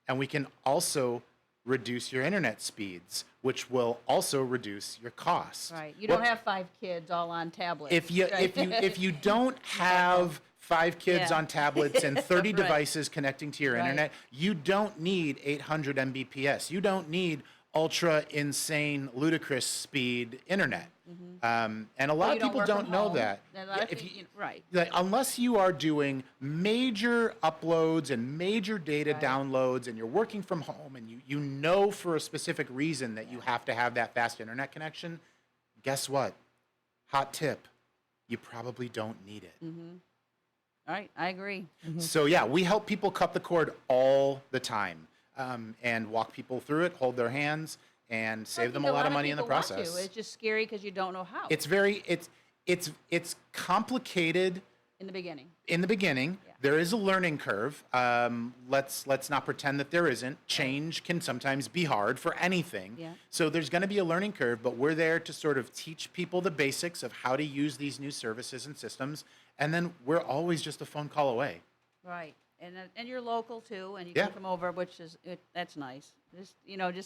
And we can also reduce your internet speeds, which will also reduce your costs. Right. You don't have 5 kids all on tablets. If you don't have 5 kids on tablets and 30 devices connecting to your internet, you don't need 800 Mbps. You don't need ultra insane ludicrous speed internet. And a lot of people don't know that. Unless you are doing major uploads and major data downloads, and you're working from home, and you know for a specific reason that you have to have that fast internet connection, guess what? hot tip, you probably don't need it. All right, I agree. So yeah, we help people cut the cord all the time, and walk people through it, hold their hands, and save them a lot of money in the people want to. process. It's just scary because you don't know how. It's complicated in the beginning. in the beginning. Yeah. There is a learning curve. Let's not pretend that there isn't. Change can sometimes be hard for anything. Yeah. So there's going to be a learning curve, but we're there to sort of teach people the basics of how to use these new services and systems, and then we're always just a phone call away. Right, and you're local too, and you Yeah. can come over, which is that's nice. Just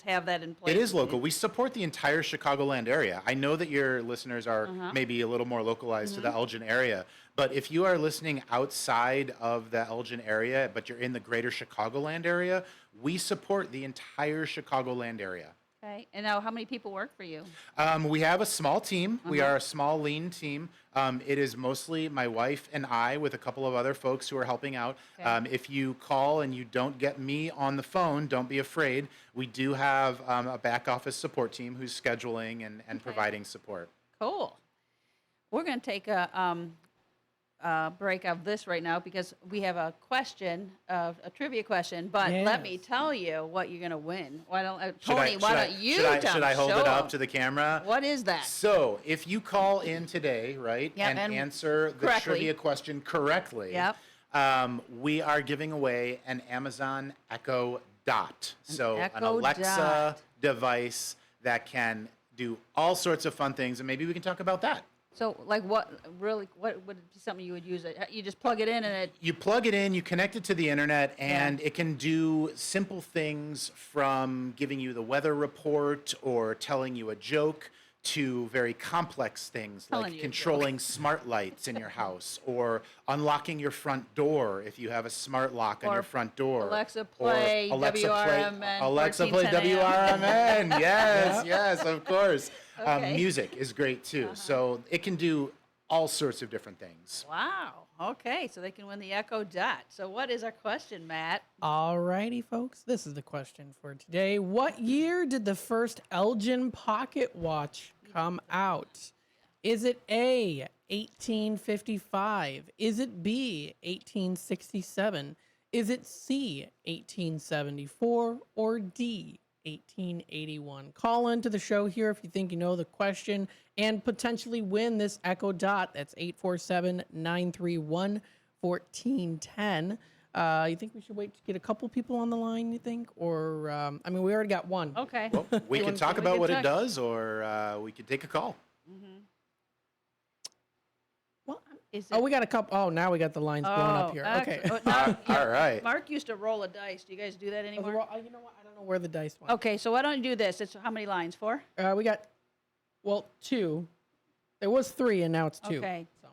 have that in place. It is local. We support the entire Chicagoland area. I know that your listeners are maybe a little more localized to the Elgin area, but if you are listening outside of the Elgin area, but you're in the greater Chicagoland area, we support the entire Chicagoland area. Okay, and now how many people work for you? We have a small team. We are a small, lean team. It is mostly my wife and I with a couple of other folks who are helping out. Okay. If you call and you don't get me on the phone, don't be afraid. We do have a back office support team who's scheduling and providing support. Cool. We're going to take a break of this right now because we have a question, a trivia question. But let me tell you what you're going to win. Why don't Tony? Why don't you tell? Should I hold it up them. to the camera? What is that? So, if you call in today, right, Yep, and answer the correctly. trivia question correctly, Yep. We are giving away an Amazon Echo Dot. So, an Echo Alexa Dot. device that can do all sorts of fun things, and maybe we can talk about that. So, like, what would be something you would use? You just plug it in and it. You plug it in, you connect it to the internet, and it can do simple things from giving you the weather report or telling you a joke to very complex things Telling like you a controlling smart lights in your house or unlocking your front door if you have a smart lock on Or your front door. Alexa, play Or Alexa, WRMN. Alexa, play 1410 AM. WRMN. Yes, yes, of course. Okay. Music is great too. So it can do all sorts of different things. Wow. Okay, so they can win the Echo Dot. So what is our question, Matt? All righty, folks. This is the question for today. What year did the first Elgin pocket watch come out? Is it A, 1855? Is it B, 1867? Is it C, 1874? Or D, 1881? Call into the show here if you think you know the question and potentially win this Echo Dot. That's 847-931-1410. You think we should wait to get a couple people on the line, you think? Or, I mean, we already got one. Okay. Well, we can talk about can what talk. it does, or we could take a call. Well, Is oh, we got a couple. Oh, now we got the lines going up here. Okay. All right. Mark used to roll a dice. Do you guys do that anymore? You know what? I don't know where the dice went. Okay, so why don't you do this? It's how many lines? 4? We got, well, 2. There was 3, and now it's 2. Okay. So.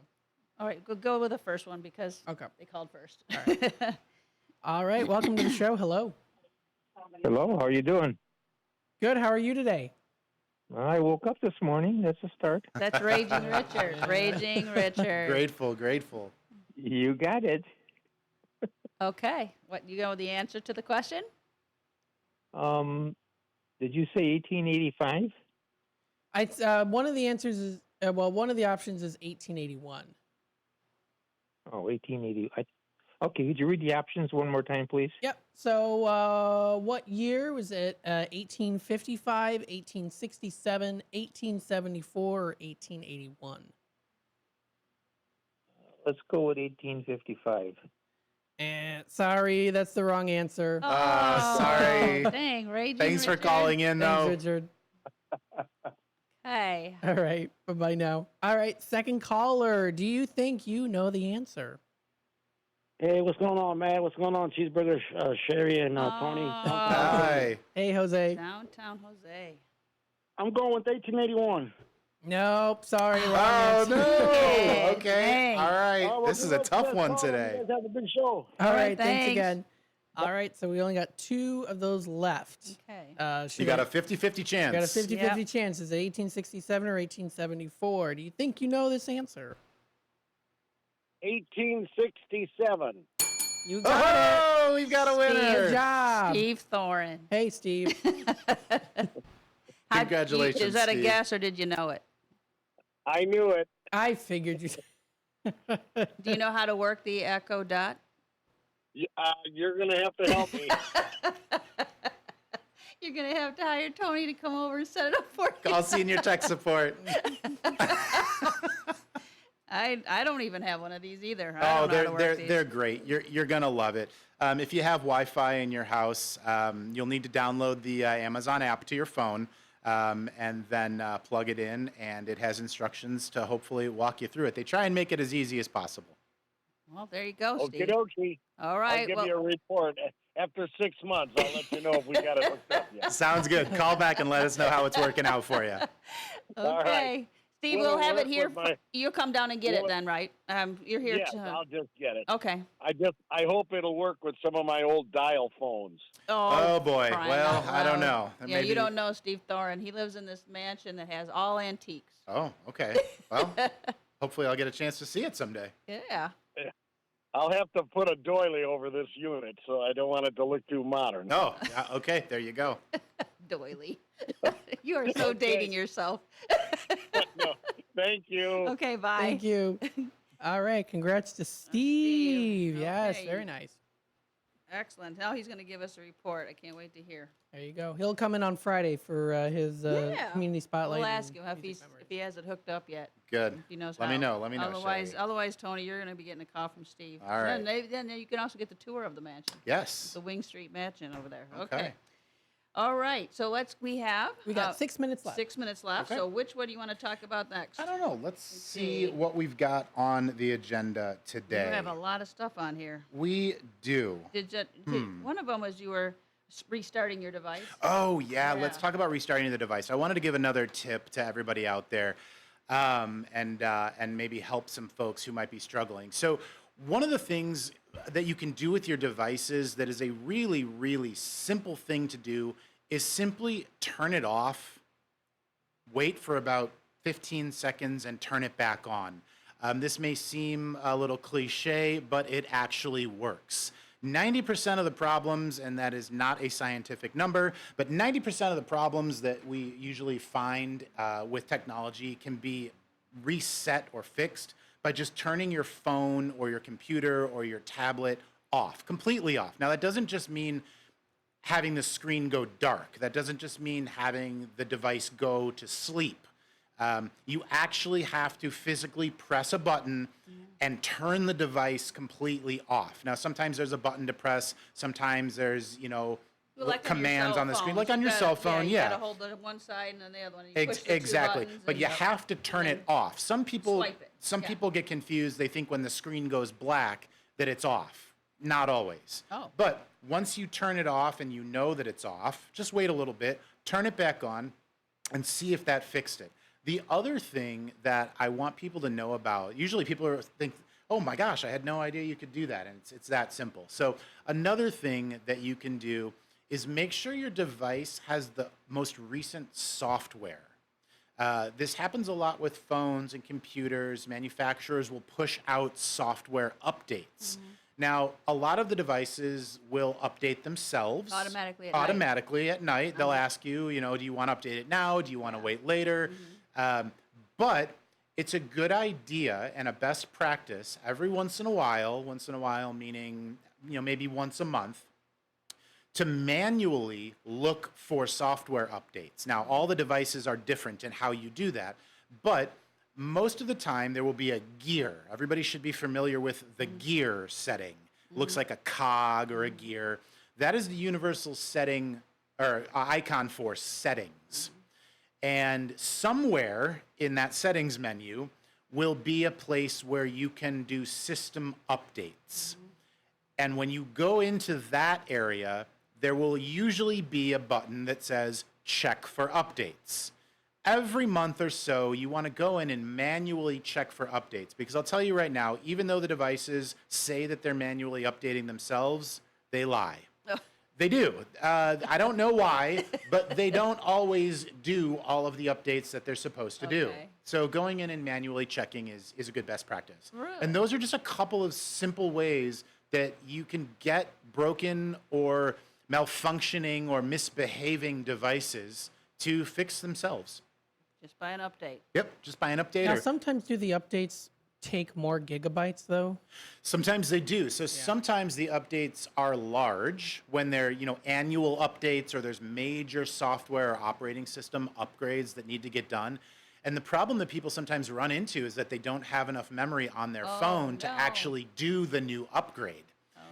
All right, go with the first one because Okay. they called first. All right. Welcome to the show. Hello. Hello, how are you doing? Good. How are you today? I woke up this morning. That's a start. That's Raging Richard. Raging Richard. Grateful. You got it. Okay. What, you go with the answer to the question? Did you say 1885? It's one of the answers is one of the options is 1881. Oh, 1880. Okay, could you read the options one more time, please? Yep. So what year was it? 1855, 1867, 1874, or 1881? Let's go with 1855. And sorry, that's the wrong answer. Oh, sorry. Dang, Raging Thanks for Richard. calling in, though. Thanks, Richard. Hey. All right. Bye-bye now. All right. Second caller. Do you think you know the answer? Hey, what's going on, Matt? What's going on, Cheeseburger, Cherie, and Tony? Hi. Hey, Jose. Downtown Jose. I'm going with 1881. Nope. Sorry. Wrong Oh, answer. no. Hey, Okay. dang. All right. Oh, well, This is a good tough one call. today. You guys have a good show. All right. Thanks thanks. again. All right. So we only got 2 of those left. Okay. You got a 50-50 chance. got a 50-50 Yep. chance. Is it 1867 or 1874? Do you think you know this answer? 1867. You got Oh, we've got a it. winner. Good job. Steve Thorin. Hey, Steve. Congratulations, Is that a Steve. guess or did you know it? I knew it. I figured you. Do you know how to work the Echo Dot? You're going to have to help me. You're going to have to hire Tony to come over and set it up for you. Call senior tech support. I don't even have one of these either. I don't know how to work these. They're great. You're gonna love it. If you have Wi-Fi in your house, you'll need to download the Amazon app to your phone, and then plug it in, and it has instructions to hopefully walk you through it. They try and make it as easy as possible. Well, there you go, Steve. Okie-dokie. All right. I'll give you a report. After 6 months, I'll let you know if we got it hooked up yet. Sounds good. Call back and let us know how it's working out for you. Okay. Right. Steve, we'll have it here. You'll come down and get it then, right? You're here Yes, to... I'll just get it. Okay. I hope it'll work with some of my old dial phones. Oh boy. Well, I don't know. Yeah, you don't know Steve Thorin. He lives in this mansion that has all antiques. Oh, okay. Well, hopefully I'll get a chance to see it someday. Yeah. I'll have to put a doily over this unit, so I don't want it to look too modern. Oh, yeah, okay. There you go. Doily. You are so dating yourself. No, thank you. Okay, bye. Thank you. All right, congrats to Steve. Yes, Okay. very nice. Excellent. Now he's going to give us a report. I can't wait to hear. There you go. He'll come in on Friday for his community spotlight. We'll and ask him if he has it hooked up yet. Good. If he knows Let how. me know. Let me know. Otherwise, Tony, you're going to be getting a call from Steve. All right. Then you can also get the tour of the mansion. Yes. The Wing Street Mansion over there. Okay. All right. So we got 6 minutes left. 6 minutes left. Okay. So which one do you want to talk about next? I don't know. Let's see what we've got on the agenda today. You have a lot of stuff on here. We do. One of them was you were restarting your device. Oh, yeah. Let's talk about restarting the device. I wanted to give another tip to everybody out there, and maybe help some folks who might be struggling. So one of the things that you can do with your devices that is a really, really simple thing to do is simply turn it off, wait for about 15 seconds, and turn it back on. This may seem a little cliche, but it actually works. 90% of the problems, and that is not a scientific number, but 90% of the problems that we usually find with technology can be reset or fixed by just turning your phone or your computer or your tablet off, completely off. Now, that doesn't just mean having the screen go dark. That doesn't just mean having the device go to sleep. You actually have to physically press a button and turn the device completely off. Now, sometimes there's a button to press. Sometimes there's, Like commands on the screen, like on your cell phone. You gotta hold the one side and then the other one. And you push the two Exactly, buttons but and you have to turn it off. Some people, Swipe it. people get confused. They think when the screen goes black that it's off. Not always. Oh. But once you turn it off and you know that it's off, just wait a little bit, turn it back on, and see if that fixed it. The other thing that I want people to know about, usually people think, oh my gosh, I had no idea you could do that, and it's that simple. So another thing that you can do is make sure your device has the most recent software. This happens a lot with phones and computers. Manufacturers will push out software updates. Now, a lot of the devices will update themselves automatically at night. They'll ask you, do you want to update it now? Do you want to wait later? But it's a good idea and a best practice every once in a while meaning, maybe once a month, to manually look for software updates. Now, all the devices are different in how you do that, but most of the time there will be a gear. Everybody should be familiar with the gear setting. Looks like a cog or a gear. That is the universal setting or icon for settings. And somewhere in that settings menu will be a place where you can do system updates. And when you go into that area, there will usually be a button that says check for updates. Every month or so, you want to go in and manually check for updates, because I'll tell you right now, even though the devices say that they're manually updating themselves, they lie. They do. I don't know why, but they don't always do all of the updates that they're supposed to do. So going in and manually checking is a good best practice. Really? And those are just a couple of simple ways that you can get broken or malfunctioning or misbehaving devices to fix themselves. Just buy an update. Yep, just buy an update. Now, Or sometimes do the updates take more gigabytes, though? sometimes they do. So sometimes the updates are large when they're, annual updates or there's major software or operating system upgrades that need to get done. And the problem that people sometimes run into is that they don't have enough memory on their phone to actually do the new upgrade.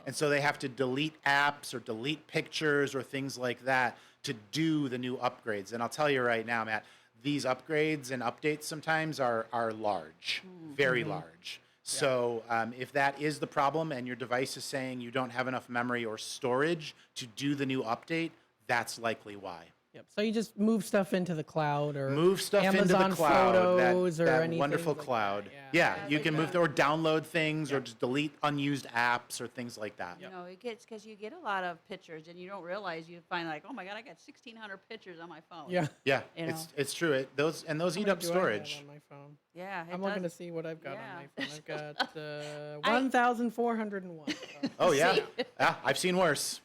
And so they have to delete apps or delete pictures or things like that to do the new upgrades. And I'll tell you right now, Matt, these upgrades and updates sometimes are large, very large. So if that is the problem and your device is saying you don't have enough memory or storage to do the new update, that's likely why. Yep. So you just move stuff into the cloud or Move stuff Amazon into the cloud, Photos or that anything wonderful like cloud. that. Yeah, you can move or download things or just delete unused apps or things like that. You know, it gets because you get a lot of pictures and you don't realize you find like, oh my God, I got 1,600 pictures on my phone. Yeah. Yeah, You know. it's true. Those How eat many up do I have storage. on my phone? Yeah, it I'm looking to does. see what I've got on Yeah. my phone. I've got 1,401. Oh yeah, yeah. I've seen worse.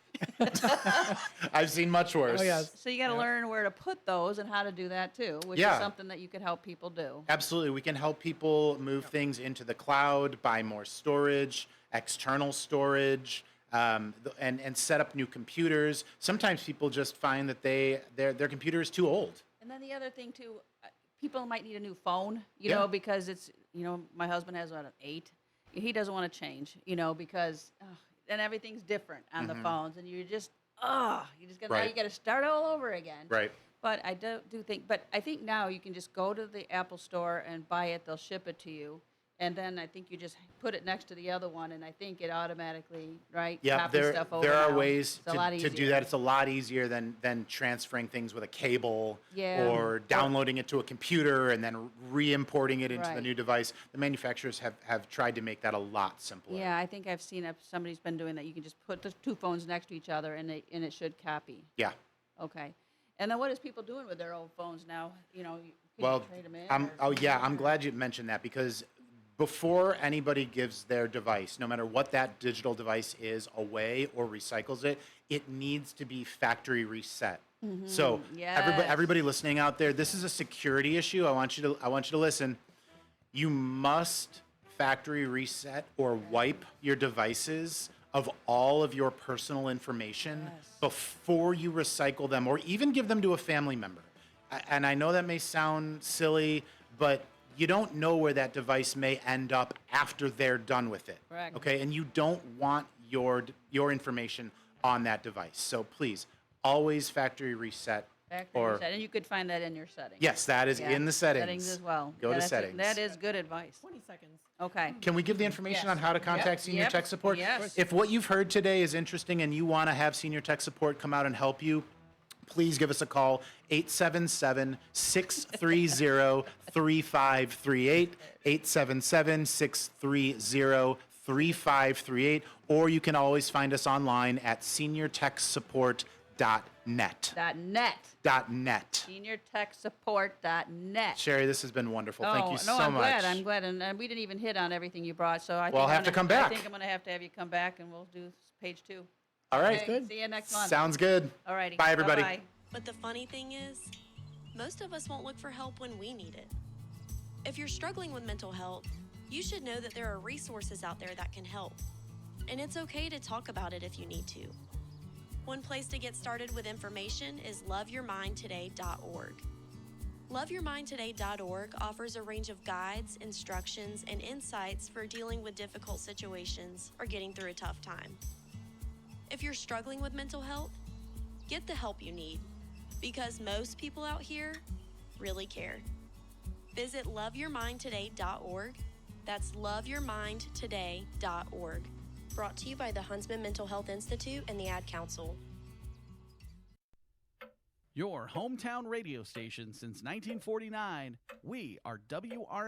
I've seen much worse. Oh, yes. So you got to learn where to put those and how to do that too, which Yeah. is something that you could help people do. Absolutely. We can help people move things into the cloud, buy more storage, external storage, and set up new computers. Sometimes people just find that their computer is too old. And then the other thing too, people might need a new phone, you know, because it's, my husband has an 8. He doesn't want to change, because then everything's different on the phones, and you're just, now you got to start all over again. Right. But I do think, I think now you can just go to the Apple store and buy it. They'll ship it to you. And then I think you just put it next to the other one, and I think it automatically, Yeah, copies stuff over there are now. ways It's a lot to do easier. that. It's a lot easier than transferring things with a cable Yeah. or downloading it to a computer and then re-importing it into the Right. new device. The manufacturers have tried to make that a lot simpler. Yeah, I think I've seen somebody's been doing that. You can just put the 2 phones next to each other, and it should copy. Yeah. Okay. And then what is people doing with their old phones now? Can Well, you trade them in? I'm glad you mentioned that because before anybody gives their device, no matter what that digital device is, away or recycles it, it needs to be factory reset. So everybody listening out there, this is a security issue. I want you to listen. You must factory reset or wipe your devices of all of your personal information before you recycle them or even give them to a family member. And I know that may sound silly, but you don't know where that device may end up after they're done with it. Correct. Okay, and you don't want your information on that device. So please, always factory reset. And you could find that in your settings. Yes, that is in the settings. Settings as well. Go to That's settings. That is good advice. 20 seconds. Okay. Can we give the information on how to contact Senior Tech Support? Yes. If what you've heard today is interesting and you want to have Senior Tech Support come out and help you, please give us a call, 877-630-3538, 877-630-3538, or you can always find us online at seniortechsupport.net. .net. .net. SeniorTechSupport.net. Cherie, this has been wonderful. Thank you so I'm much. I'm glad. And we didn't even hit on everything you brought, so I think Well, I'll have to come back. I think I'm going to have you come back, and we'll do page 2. All right. Okay, see you next month. Sounds good. All righty. Bye, everybody. Bye-bye. But the funny thing is, most of us won't look for help when we need it. If you're struggling with mental health, you should know that there are resources out there that can help. And it's okay to talk about it if you need to. One place to get started with information is loveyourmindtoday.org. Loveyourmindtoday.org offers a range of guides, instructions, and insights for dealing with difficult situations or getting through a tough time. If you're struggling with mental health, get the help you need, because most people out here really care. Visit loveyourmindtoday.org. That's loveyourmindtoday.org. Brought to you by the Huntsman Mental Health Institute and the Ad Council. Your hometown radio station since 1949. We are WR.